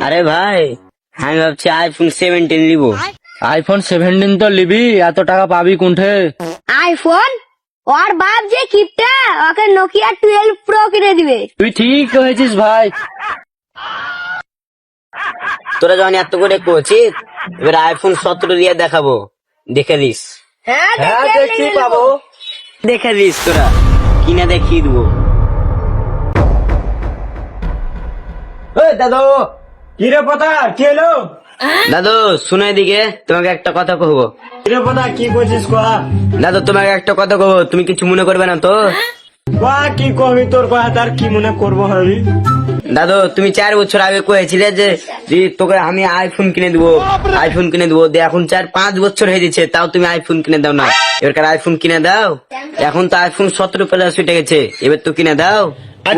আরে ভাই আমি ভাবছি আইফোন 17 নিব। আইফোন 17 তো লিবি, এত টাকা পাবি কোনঠে? আইফোন ওর বাপ যে কিপটা ওকে নোকিয়া 12 প্রো কিনে দিবে। তুই ঠিক হয়েছিস ভাই। তোরা যখন এত করে করছিস, এবার আইফোন 17 দিয়ে দেখাবো, দেখে দিস। হ্যাঁ দেখছি পাবো। দেখে দিস তোরা, কিনা দেখিয়ে দেবো। দাদু কি রে পতা, কি এলো? দাদু শুনে দিকে, তোমাকে একটা কথা কহবো। কি রে পতা, কি করছিস কোয়া? দাদু তোমাকে একটা কথা কহবো, তুমি কিছু মনে করবে না তো? কোয়া কি কবি, তোর কথা তার কি মনে করবো হবি? দাদু তুমি 4 বছর আগে কয়েছিলে যে তোকে আমি আইফোন কিনে দেবো, আইফোন কিনে দেবো। এখন 4-5 বছর হয়ে গেছে, তাও তুমি আইফোন কিনে দাও না। এবার আইফোন কিনে দাও। এখন তো আইফোন 17 প্লাস উঠে গেছে, এবার তো কিনে দাও।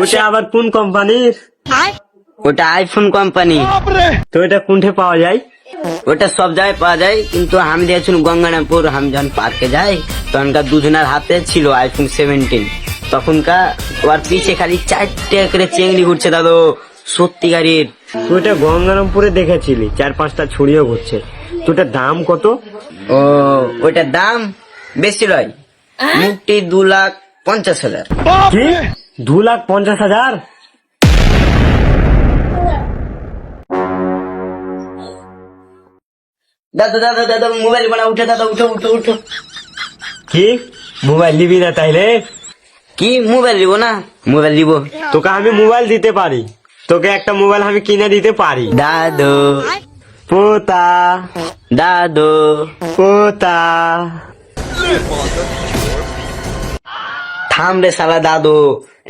ওটা আবার কোন কোম্পানির? ওটা আইফোন কোম্পানি। তো এটা কোনঠে পাওয়া যায়? ওটা সব জায়গায় পাওয়া যায়, কিন্তু আমি দেখছিলাম গঙ্গারামপুর, আমি যখন পার্কে যাই তখনকার দুজনের হাতে ছিল আইফোন 17। তখনকার ওর পিছে খালি 4টে করে চেংড়ি ঘুরছে দাদু, সত্যিকারের। তুই এটা গঙ্গারামপুরে দেখেছিলি, 4-5টা ছড়িয়ে ঘুরছে। তো এটার দাম কত? ও ওইটার দাম বেশি নয়, মুক্তি 2,50,000। কি 2,50,000? দাদু দাদু দাদু মোবাইল বানা, উঠে দাদা, উঠো উঠো উঠো। কি মোবাইল নিবি না তাইলে? কি মোবাইল নিবো না? মোবাইল নিব। তোকে আমি মোবাইল দিতে পারি, তোকে একটা মোবাইল আমি কিনে দিতে পারি। দাদু পোতা দাদু পোতা। থাম রে শালা দাদু,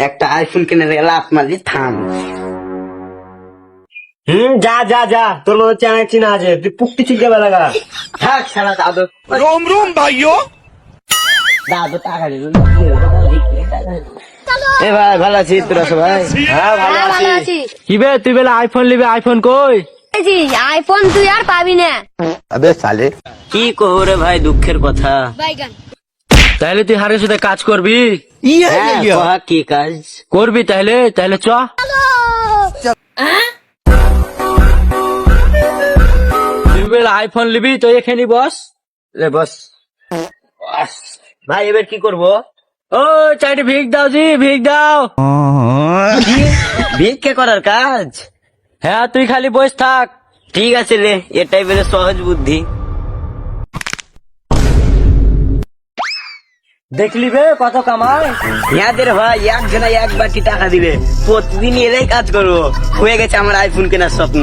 একটা আইফোন কিনে লাফ মারলি, থাম। যা যা যা, তোর মতো চেনা চিনা আছে, তুই পুক্তি চিনতে লাগা। থাক শালা দাদু। रोम रोम भाइयों। দাদু টাকা দিল। এ ভাই ভালো আছিস তোরা সবাই? হ্যাঁ ভালো হ্যাঁ, ভালো আছি। আছি। কি বে তুই বেলা আইফোন নিবি, আইফোন কই? আইফোন তুই আর পাবি না। কি কহো রে ভাই, দুঃখের কথা। তাহলে তুই হারের সাথে কাজ করবি? হ্যাঁ, কহা কি কাজ? করবি তাহলে? তাহলে চ। তুই বেলা আইফোন নিবি তো এখানে বস। লে বস। ভাই এবার কি করবো? ও চাইটি ভিক দাও জি, ভিক দাও। ভিক্ষে করার কাজ? হ্যাঁ তুই খালি বস থাক। ঠিক আছে রে, এটাই বেলে সহজ বুদ্ধি। দেখলি বে কত কামাই। ইয়াদের ভাই একজনে 1 বাটি টাকা দিলে প্রতিদিন এরাই কাজ করবো। হয়ে গেছে আমার আইফোন কেনার স্বপ্ন।